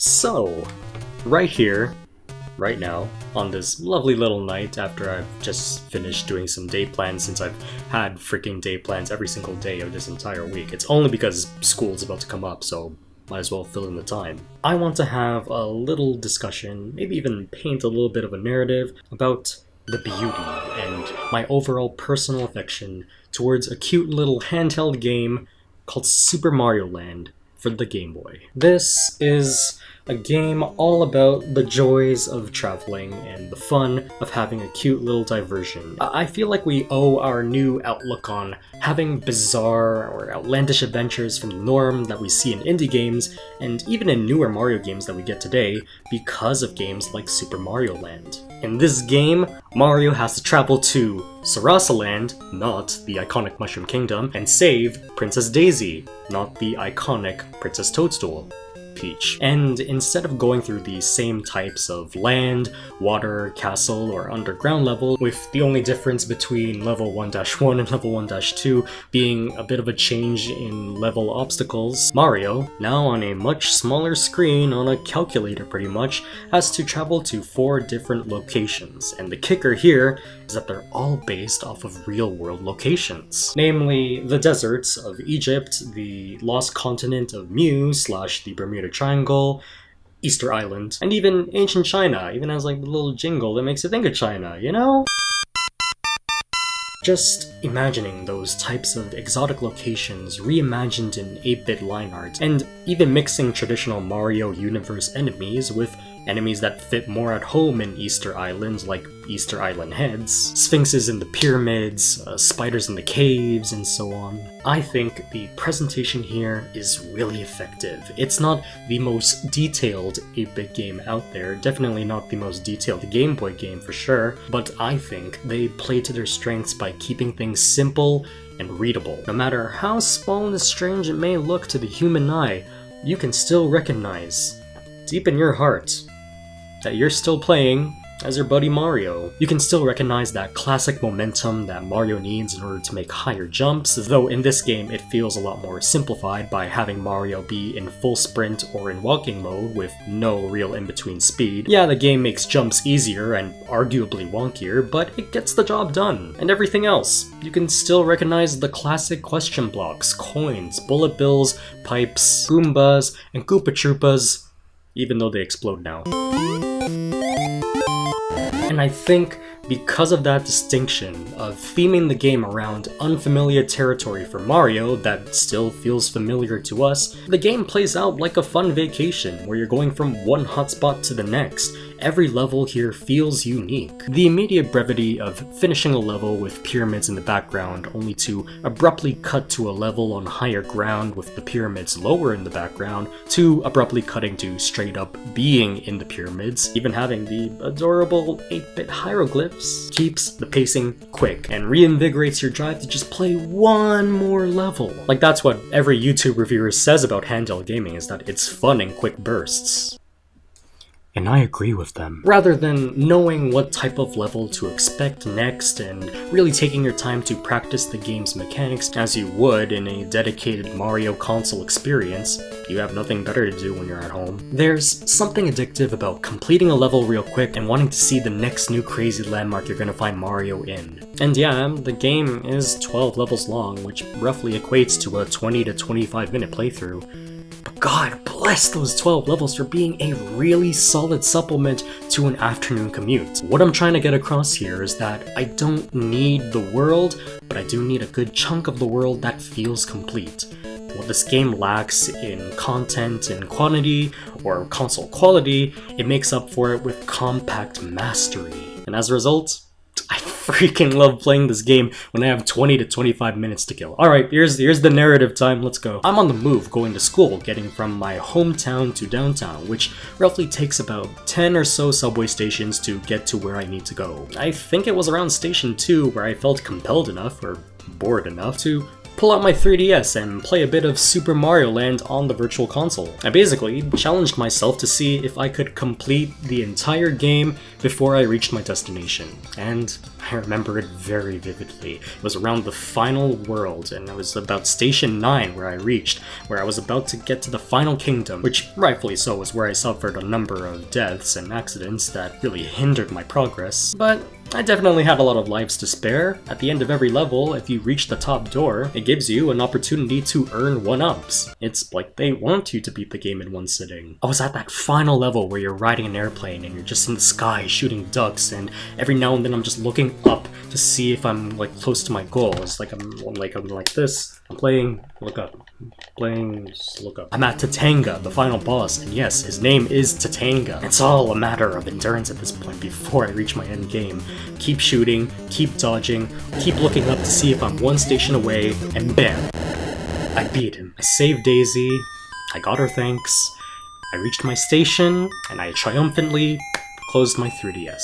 So, right here, right now, on this lovely little night after I've just finished doing some day plans, since I've had freaking day plans every single day of this entire week. It's only because school's about to come up, so might as well fill in the time. I want to have a little discussion, maybe even paint a little bit of a narrative about the beauty and my overall personal affection towards a cute little handheld game called Super Mario Land for the Game Boy. This is a game all about the joys of traveling and the fun of having a cute little diversion. I feel like we owe our new outlook on having bizarre or outlandish adventures from the norm that we see in indie games and even in newer Mario games that we get today because of games like Super Mario Land. In this game, Mario has to travel to Sarasaland, not the iconic Mushroom Kingdom, and save Princess Daisy, not the iconic Princess Toadstool. Peach. And instead of going through the same types of land, water, castle, or underground level, with the only difference between level 1-1 and level 1-2 being a bit of a change in level obstacles, Mario, now on a much smaller screen on a calculator pretty much, has to travel to 4 different locations. And the kicker here is that they're all based off of real-world locations. Namely, the deserts of Egypt, the lost continent of Mu / the Bermuda Triangle, Easter Island, and even ancient China even has like the little jingle that makes you think of China, you know? Just imagining those types of exotic locations reimagined in 8-bit line art, and even mixing traditional Mario universe enemies with enemies that fit more at home in Easter Island, like Easter Island heads, sphinxes in the pyramids, spiders in the caves, and so on. I think the presentation here is really effective. It's not the most detailed 8-bit game out there, definitely not the most detailed Game Boy game for sure, but I think they play to their strengths by keeping things simple and readable. No matter how small and strange it may look to the human eye, you can still recognize, deep in your heart, that you're still playing as your buddy Mario. You can still recognize that classic momentum that Mario needs in order to make higher jumps, though in this game it feels a lot more simplified by having Mario be in full sprint or in walking mode with no real in-between speed. Yeah, the game makes jumps easier and arguably wonkier, but it gets the job done. And everything else, you can still recognize the classic question blocks, coins, bullet bills, pipes, Goombas, and Koopa Troopas, even though they explode now. And I think because of that distinction of theming the game around unfamiliar territory for Mario that still feels familiar to us, the game plays out like a fun vacation where you're going from one hotspot to the next. Every level here feels unique. The immediate brevity of finishing a level with pyramids in the background only to abruptly cut to a level on higher ground with the pyramids lower in the background, to abruptly cutting to straight up being in the pyramids, even having the adorable 8-bit hieroglyphs, keeps the pacing quick and reinvigorates your drive to just play one more level. Like, that's what every YouTube reviewer says about handheld gaming, is that it's fun in quick bursts. And I agree with them. Rather than knowing what type of level to expect next and really taking your time to practice the game's mechanics as you would in a dedicated Mario console experience, you have nothing better to do when you're at home. There's something addictive about completing a level real quick and wanting to see the next new crazy landmark you're gonna find Mario in. And yeah, the game is 12 levels long, which roughly equates to a 20 to 25 minute playthrough. But God bless those 12 levels for being a really solid supplement to an afternoon commute. What I'm trying to get across here is that I don't need the world, but I do need a good chunk of the world that feels complete. What this game lacks in content and quantity, or console quality, it makes up for it with compact mastery. And as a result, I freaking love playing this game when I have 20 to 25 minutes to kill. Alright, here's the narrative time, let's go. I'm on the move going to school, getting from my hometown to downtown, which roughly takes about 10 or so subway stations to get to where I need to go. I think it was around station 2 where I felt compelled enough, or bored enough, to pull out my 3DS and play a bit of Super Mario Land on the Virtual Console. I basically challenged myself to see if I could complete the entire game before I reached my destination, and I remember it very vividly. It was around the final world, and it was about Station 9 where I reached, where I was about to get to the final kingdom, which rightfully so was where I suffered a number of deaths and accidents that really hindered my progress, but I definitely had a lot of lives to spare. At the end of every level, if you reach the top door, it gives you an opportunity to earn 1-ups. It's like they want you to beat the game in one sitting. I was at that final level where you're riding an airplane and you're just in the sky shooting ducks, and every now and then I'm just looking up to see if I'm like close to my goals. Like I'm like this. I'm playing, look up. Playing, just look up. I'm at Tatanga, the final boss, and yes, his name is Tatanga. It's all a matter of endurance at this point before I reach my end game. Keep shooting, keep dodging, keep looking up to see if I'm one station away, and bam! I beat him. I saved Daisy, I got her thanks, I reached my station, and I triumphantly closed my 3DS.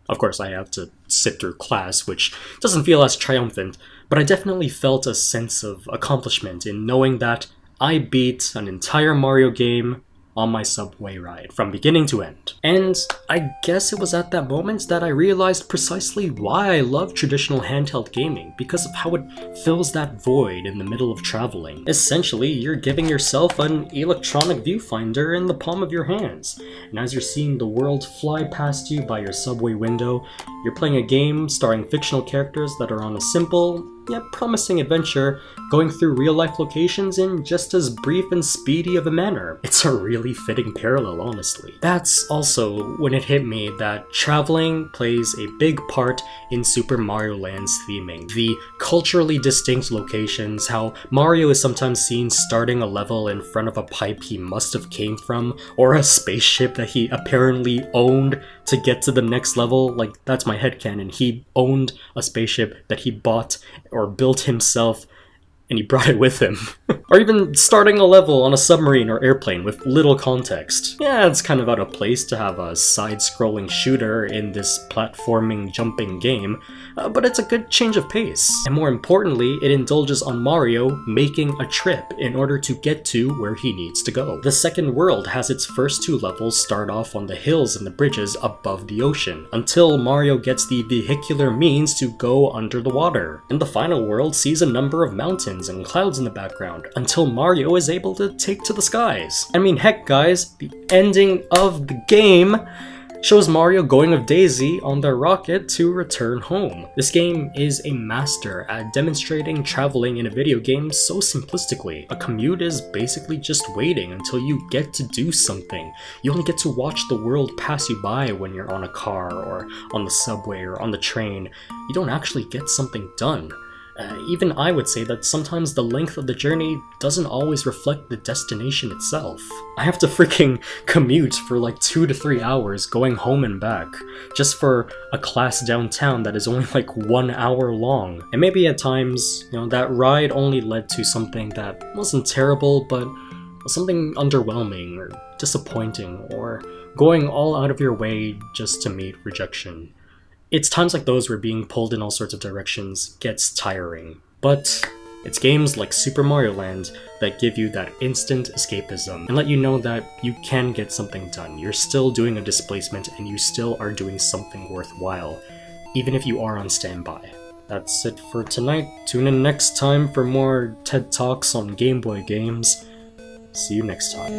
Of course, I have to sit through class, which doesn't feel as triumphant, but I definitely felt a sense of accomplishment in knowing that I beat an entire Mario game on my subway ride, from beginning to end. And I guess it was at that moment that I realized precisely why I love traditional handheld gaming, because of how it fills that void in the middle of traveling. Essentially, you're giving yourself an electronic viewfinder in the palm of your hands, and as you're seeing the world fly past you by your subway window, you're playing a game starring fictional characters that are on a simple, yet promising adventure, going through real-life locations in just as brief and speedy of a manner. It's a really fitting parallel, honestly. That's also when it hit me that traveling plays a big part in Super Mario Land's theming. The culturally distinct locations, how Mario is sometimes seen starting a level in front of a pipe he must have came from, or a spaceship that he apparently owned to get to the next level. Like, that's my headcanon. He owned a spaceship that he bought or built himself, and he brought it with him. Or even starting a level on a submarine or airplane with little context. Yeah, it's kind of out of place to have a side-scrolling shooter in this platforming jumping game, but it's a good change of pace. And more importantly, it indulges on Mario making a trip in order to get to where he needs to go. The second world has its first two levels start off on the hills and the bridges above the ocean, until Mario gets the vehicular means to go under the water. And the final world sees a number of mountains and clouds in the background, until Mario is able to take to the skies. I mean, heck guys, the ending of the game shows Mario going with Daisy on their rocket to return home. This game is a master at demonstrating traveling in a video game so simplistically. A commute is basically just waiting until you get to do something. You only get to watch the world pass you by when you're on a car or on the subway or on the train. You don't actually get something done. Even I would say that sometimes the length of the journey doesn't always reflect the destination itself. I have to freaking commute for like 2 to 3 hours going home and back, just for a class downtown that is only like 1 hour long. And maybe at times, that ride only led to something that wasn't terrible, but something underwhelming or disappointing, or going all out of your way just to meet rejection. It's times like those where being pulled in all sorts of directions gets tiring. But it's games like Super Mario Land that give you that instant escapism and let you know that you can get something done. You're still doing a displacement and you still are doing something worthwhile, even if you are on standby. That's it for tonight. Tune in next time for more TED Talks on Game Boy games. See you next time.